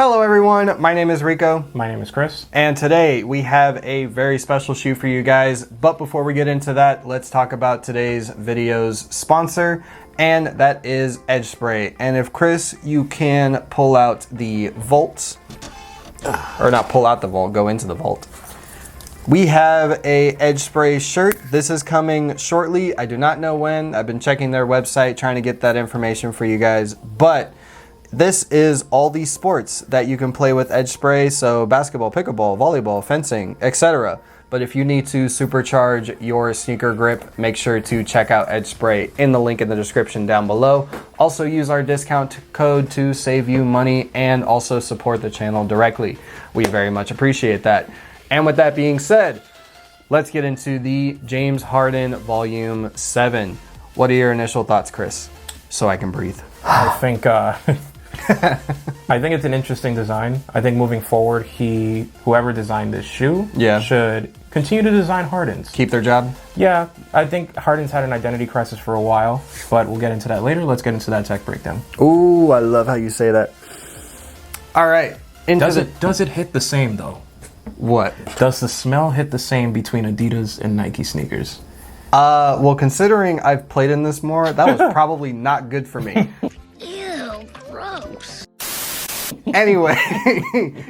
Hello everyone, my name is Rico. My name is Chris. And today we have a very special shoe for you guys. But before we get into that, let's talk about today's video's sponsor, and that is Edge Spray. And if Chris, you can pull out the vault, or not pull out the vault, go into the vault. We have a Edge Spray shirt. This is coming shortly. I do not know when. I've been checking their website, trying to get that information for you guys. But this is all these sports that you can play with Edge Spray. So basketball, pickleball, volleyball, fencing, etc. But if you need to supercharge your sneaker grip, make sure to check out Edge Spray in the link in the description down below. Also use our discount code to save you money and also support the channel directly. We very much appreciate that. And with that being said, let's get into the James Harden Volume 7. What are your initial thoughts, Chris? So I can breathe. I think I think it's an interesting design. I think moving forward, whoever designed this shoe should continue to design Hardens. Keep their job? Yeah, I think Harden's had an identity crisis for a while, but we'll get into that later. Let's get into that tech breakdown. Ooh, I love how you say that. All right. Does it hit the same though? What? Does the smell hit the same between Adidas and Nike sneakers? Well, considering I've played in this more, that was probably not good for me. Ew, gross. Anyway,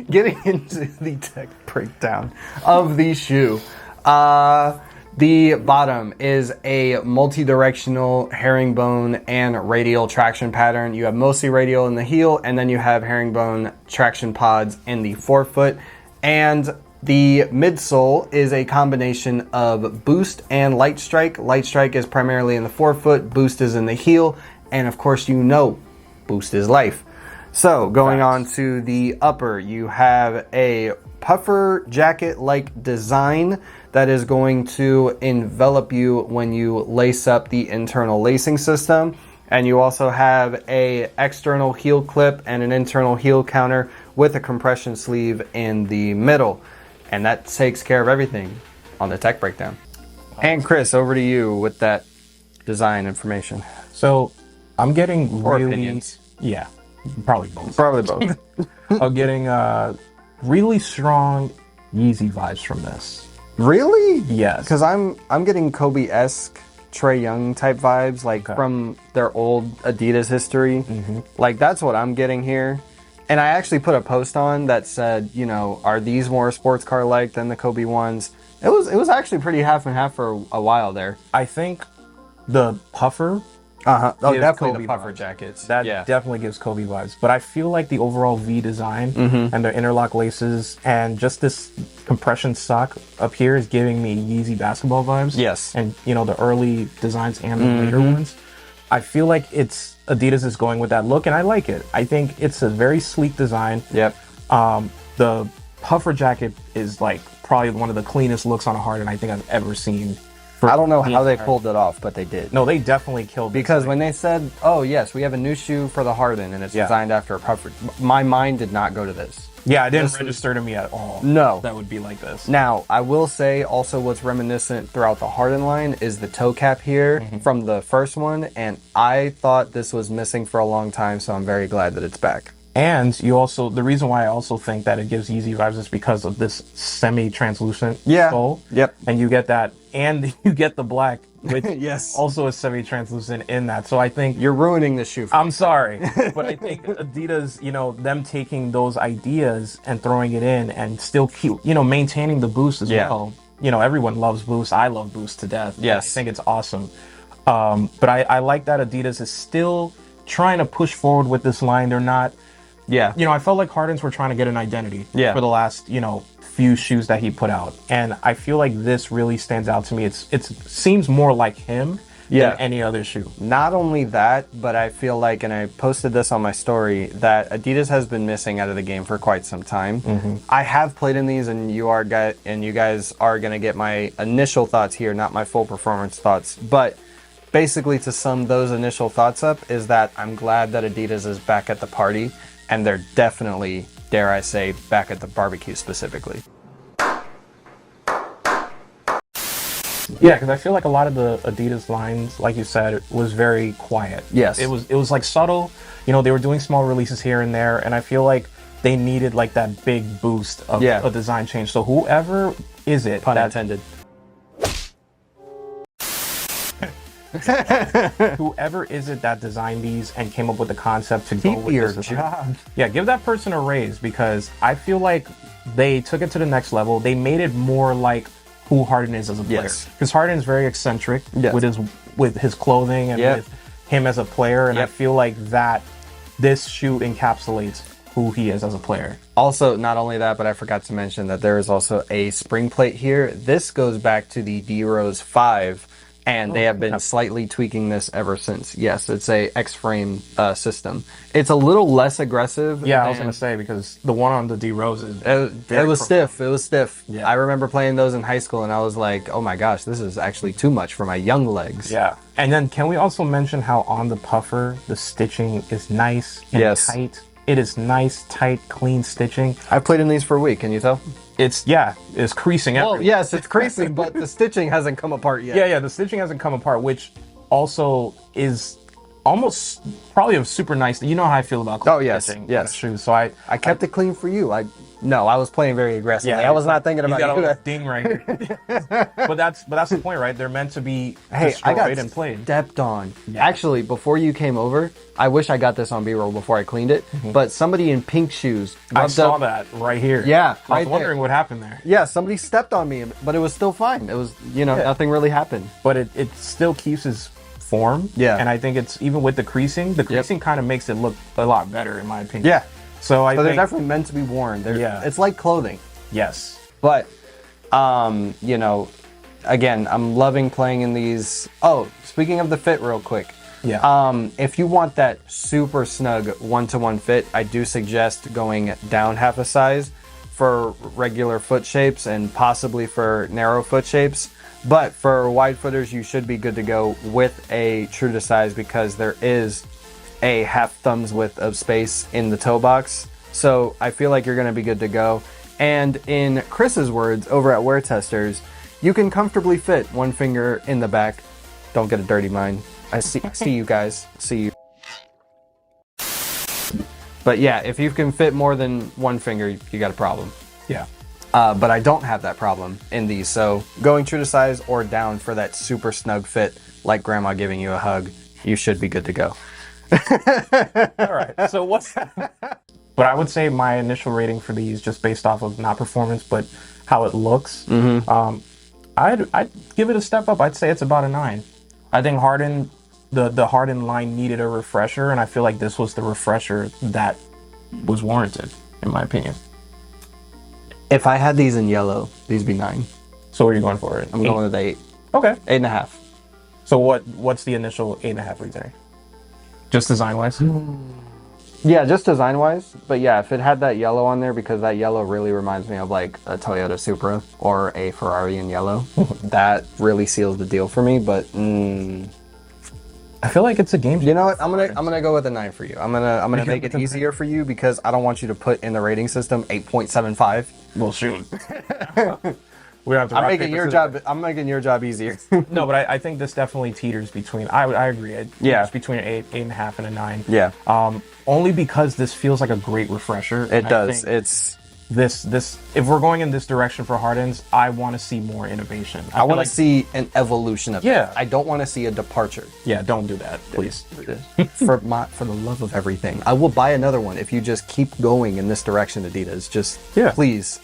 getting into the tech breakdown of the shoe. The bottom is a multi-directional herringbone and radial traction pattern. You have mostly radial in the heel, and then you have herringbone traction pods in the forefoot. And the midsole is a combination of Boost and Light Strike. Light Strike is primarily in the forefoot, Boost is in the heel, and of course you know Boost is life. So going on to the upper, you have a puffer jacket-like design that is going to envelop you when you lace up the internal lacing system. And you also have a external heel clip and an internal heel counter with a compression sleeve in the middle. And that takes care of everything on the tech breakdown. And Chris, over to you with that design information. So I'm getting Or really, opinions. yeah, probably both. Probably both. I'm getting really strong Yeezy vibes from this. Really? Yes. Because I'm getting Kobe-esque, Trae Young type vibes, like from their old Adidas history. Like that's what I'm getting here. And I actually put a post on that said, you know, are these more sports car like than the Kobe ones? It was actually pretty half and half for a while there. I think the puffer Oh, gives definitely Kobe the puffer vibes. jackets. That definitely gives Kobe vibes. But I feel like the overall V design and the interlock laces and just this compression sock up here is giving me Yeezy basketball vibes. Yes. And, you know, the early designs and the later ones. I feel like Adidas is going with that look, and I like it. I think it's a very sleek design. Yep. The puffer jacket is like probably one of the cleanest looks on a Harden I think I've ever seen. I don't know how they pulled it off, but they did. No, they definitely killed it. Because when they said, oh yes, we have a new shoe for the Harden and it's designed after a puffer, my mind did not go to this. Yeah, it didn't register to me at all. No. That would be like this. Now, I will say also what's reminiscent throughout the Harden line is the toe cap here from the first one, and I thought this was missing for a long time, so I'm very glad that it's back. And the reason why I also think that it gives Yeezy vibes is because of this semi-translucent sole. Yep. And you get that, and you get the black, which Yes. also is semi-translucent in that. So I think You're ruining the shoe for me. I'm sorry, but I think Adidas, you know, them taking those ideas and throwing it in and still keep, you know, maintaining the Boost as well. You know, everyone loves Boost. I love Boost to death. Yes. I think it's awesome. But I like that Adidas is still trying to push forward with this line. They're not, you know, I felt like Hardens were trying to get an identity for the last, you know, few shoes that he put out. And I feel like this really stands out to me. It seems more like him than any other shoe. Not only that, but I feel like, and I posted this on my story, that Adidas has been missing out of the game for quite some time. I have played in these, and you guys are gonna get my initial thoughts here, not my full performance thoughts. But basically, to sum those initial thoughts up, is that I'm glad that Adidas is back at the party, and they're definitely, dare I say, back at the barbecue specifically. Yeah, because I feel like a lot of the Adidas lines, like you said, was very quiet. Yes. It was like subtle. You know, they were doing small releases here and there, and I feel like they needed like that big boost of a design change. So whoever is it, pun intended. Whoever is it that designed these and came up with the concept to go with your this job. Yeah, give that person a raise, because I feel like they took it to the next level. They made it more like who Harden is as a player. Because Harden is very eccentric with his clothing and with him as a player, and I feel like that this shoe encapsulates who he is as a player. Also, not only that, but I forgot to mention that there is also a spring plate here. This goes back to the D-Rose 5. And they have been slightly tweaking this ever since. Yes, it's a X-frame system. It's a little less aggressive. Yeah, I was going to say, because the one on the D-Rose is it was stiff. It was stiff. Yeah. I remember playing those in high school, and I was like, oh my gosh, this is actually too much for my young legs. Yeah. And then can we also mention how on the puffer, the stitching is nice and tight? It is nice, tight, clean stitching. I've played in these for a week, can you tell? It's creasing everywhere. Well, yes, it's creasing, but the stitching hasn't come apart yet. Yeah, the stitching hasn't come apart, which also is almost probably a super nice. You know how I feel about stitching in shoes. So I kept it clean for you. I was playing very aggressively. Yeah, I was not thinking about you. Got a ding right here. but that's the point, right? They're meant to be destroyed and played. Stepped on. Yeah. Actually, before you came over, I wish I got this on B-roll before I cleaned it. But somebody in pink shoes. I saw that right here. Yeah, I was wondering what happened there. Yeah, somebody stepped on me, but it was still fine. It was, nothing really happened. But it still keeps his form. Yeah. And I think it's even with the creasing kind of makes it look a lot better, in my opinion. Yeah. So I think they're definitely meant to be worn. It's like clothing. Yes. But, again, I'm loving playing in these. Oh, speaking of the fit real quick. Yeah. If you want that super snug one-to-one fit, I do suggest going down half a size for regular foot shapes and possibly for narrow foot shapes. But for wide footers, you should be good to go with a true to size, because there is a half thumb's width of space in the toe box. So I feel like you're going to be good to go. And in Chris's words over at Wear Testers, you can comfortably fit one finger in the back. Don't get a dirty mind. I see you guys. See you. But yeah, if you can fit more than one finger, you got a problem. Yeah. But I don't have that problem in these. So going true to size or down for that super snug fit, like grandma giving you a hug, you should be good to go. All right. So but I would say my initial rating for these, just based off of not performance, but how it looks, I'd give it a step up. I'd say it's about a 9. I think Harden, the Harden line needed a refresher, and I feel like this was the refresher that was warranted, in my opinion. If I had these in yellow, these would be 9. So what are you going for? I'm going with 8. Okay. 8.5. So what's the initial 8.5 reasoning? Just design-wise? Yeah, just design-wise. But yeah, if it had that yellow on there, because that yellow really reminds me of like a Toyota Supra or a Ferrari in yellow, that really seals the deal for me. But I feel like it's a game. You know what? I'm gonna go with a 9 for you. I'm gonna make it easier for you, because I don't want you to put in the rating system 8.75. Well, shoot. We have to. I'm making your job easier. No, but I think this definitely teeters between. I agree. It's between an 8.5 and a 9. Yeah. Only because this feels like a great refresher. It does. It's this. If we're going in this direction for Hardens, I want to see more innovation. I want to see an evolution of it. Yeah. I don't want to see a departure. Yeah. Don't do that, please. For the love of everything, I will buy another one if you just keep going in this direction, Adidas. Just please.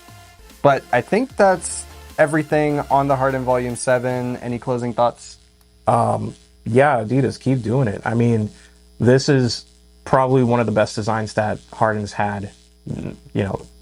But I think that's everything on the Harden Volume 7. Any closing thoughts? Yeah, Adidas, keep doing it. I mean, this is probably one of the best designs that Harden's had.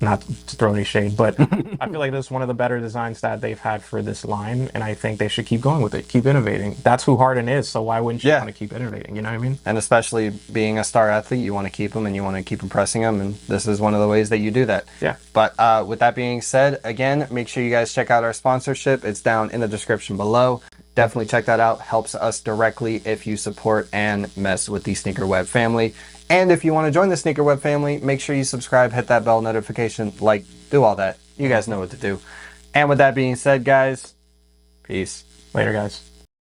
Not to throw any shade, but I feel like this is one of the better designs that they've had for this line, and I think they should keep going with it, keep innovating. That's who Harden is, so why wouldn't you want to keep innovating? You know what I mean? And especially being a star athlete, you want to keep them and you want to keep impressing them, and this is one of the ways that you do that. Yeah. But with that being said, again, make sure you guys check out our sponsorship. It's down in the description below. Definitely check that out. Helps us directly if you support and mess with the SneakerWeb family. And if you want to join the SneakerWeb family, make sure you subscribe, hit that bell notification, do all that. You guys know what to do. And with that being said, guys, peace. Later, guys.